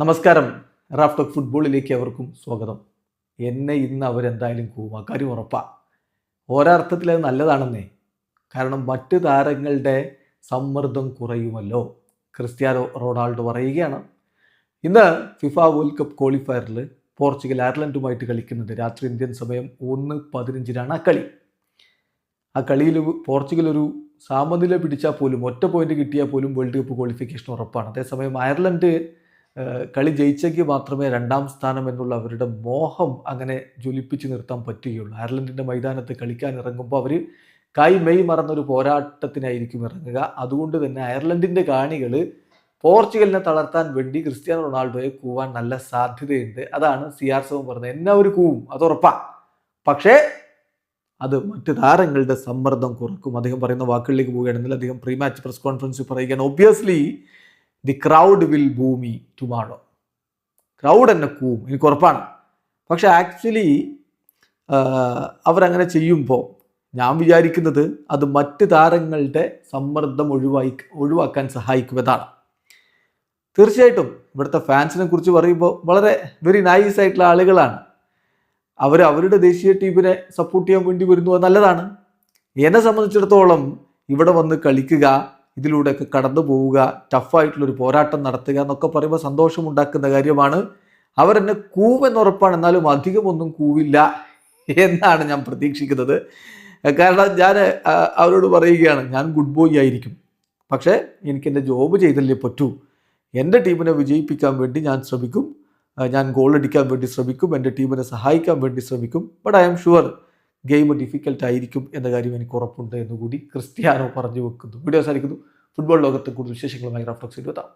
നമസ്കാരം. റാഫ് ഫുട്ബോളിലേക്ക് അവർക്കും സ്വാഗതം. എന്നെ ഇന്ന് അവരെന്തായാലും കൂവും, അക്കാര്യം ഉറപ്പാണ്. ഒരർത്ഥത്തിൽ അത് നല്ലതാണെന്നേ. കാരണം മറ്റ് താരങ്ങളുടെ സമ്മർദ്ദം കുറയുമല്ലോ. ക്രിസ്ത്യാനോ റൊണാൾഡോ പറയുകയാണ്. ഇന്ന് ഫിഫ വേൾഡ് കപ്പ് ക്വാളിഫയറിൽ പോർച്ചുഗൽ അയർലൻഡുമായിട്ട് കളിക്കുന്നത് രാത്രി ഇന്ത്യൻ സമയം 1:15 ആ കളി. ആ കളിയിൽ പോർച്ചുഗൽ ഒരു സമനില പിടിച്ചാൽ പോലും, ഒറ്റ പോയിന്റ് കിട്ടിയാൽ പോലും വേൾഡ് കപ്പ് ക്വാളിഫിക്കേഷൻ ഉറപ്പാണ്. അതേസമയം അയർലൻഡ് കളി ജയിച്ചെങ്കിൽ മാത്രമേ രണ്ടാം സ്ഥാനം എന്നുള്ള അവരുടെ മോഹം അങ്ങനെ ജ്വലിപ്പിച്ച് നിർത്താൻ പറ്റുകയുള്ളൂ. അയർലൻഡിൻ്റെ മൈതാനത്ത് കളിക്കാൻ ഇറങ്ങുമ്പോൾ അവർ മെയ് മറന്നൊരു പോരാട്ടത്തിനായിരിക്കും ഇറങ്ങുക. അതുകൊണ്ട് തന്നെ അയർലൻഡിൻ്റെ കാണികൾ പോർച്ചുഗലിനെ തളർത്താൻ വേണ്ടി ക്രിസ്ത്യാനോ റൊണാൾഡോയെ കൂവാൻ നല്ല സാധ്യതയുണ്ട്. അതാണ് CR7 പറഞ്ഞത്. എന്നെ അവർ കൂവും, അത് ഉറപ്പാണ്. പക്ഷേ അത് മറ്റ് താരങ്ങളുടെ സമ്മർദ്ദം കുറക്കും. അദ്ദേഹം പറയുന്ന വാക്കുകളിലേക്ക് പോവുകയാണെങ്കിൽ അദ്ദേഹം പ്രീ മാച്ച് പ്രസ് കോൺഫറൻസിൽ പറയുകയാണ്, obviously the crowd will boo me tomorrow. Crowd എന്നെ കൂവും, എനിക്ക് ഉറപ്പാണ്. പക്ഷെ ആക്ച്വലി അവരങ്ങനെ ചെയ്യുമ്പോൾ ഞാൻ വിചാരിക്കുന്നത് അത് മറ്റ് താരങ്ങളുടെ സമ്മർദ്ദം ഒഴിവാക്കാൻ സഹായിക്കുമെന്നാണ്. തീർച്ചയായിട്ടും ഇവിടുത്തെ ഫാൻസിനെ കുറിച്ച് പറയുമ്പോൾ വളരെ വെരി നൈസ് ആയിട്ടുള്ള ആളുകളാണ്. അവരുടെ ദേശീയ ടീമിനെ സപ്പോർട്ട് ചെയ്യാൻ വേണ്ടി വരുന്നു, അത് നല്ലതാണ്. എന്നെ സംബന്ധിച്ചിടത്തോളം ഇവിടെ വന്ന് കളിക്കുക, ഇതിലൂടെയൊക്കെ കടന്നു പോവുക, ടഫായിട്ടുള്ളൊരു പോരാട്ടം നടത്തുക എന്നൊക്കെ പറയുമ്പോൾ സന്തോഷമുണ്ടാക്കുന്ന കാര്യമാണ്. അവരെന്നെ കൂവെന്നുറപ്പാണ്. എന്നാലും അധികമൊന്നും കൂവില്ല എന്നാണ് ഞാൻ പ്രതീക്ഷിക്കുന്നത്. കാരണം ഞാൻ അവരോട് പറയുകയാണ്, ഞാൻ ഗുഡ് ബോയ് ആയിരിക്കും, പക്ഷേ എനിക്ക് എൻ്റെ ജോബ് ചെയ്തല്ലേ പറ്റൂ. എൻ്റെ ടീമിനെ വിജയിപ്പിക്കാൻ വേണ്ടി ഞാൻ ശ്രമിക്കും, ഞാൻ ഗോൾ അടിക്കാൻ വേണ്ടി ശ്രമിക്കും, എൻ്റെ ടീമിനെ സഹായിക്കാൻ വേണ്ടി ശ്രമിക്കും. But I am sure game difficult ആയിരിക്കും എന്ന കാര്യം എനിക്ക് ഉറപ്പുണ്ട് എന്നുകൂടി ക്രിസ്ത്യാനോ പറഞ്ഞു വെക്കുന്നു. വീഡിയോ അവസാനിക്കുന്നു. ഫുട്ബോൾ ലോകത്തെ കൂടുതൽ വിശേഷങ്ങളുമായി റാഫ് ടോക്സിൽ എത്താം.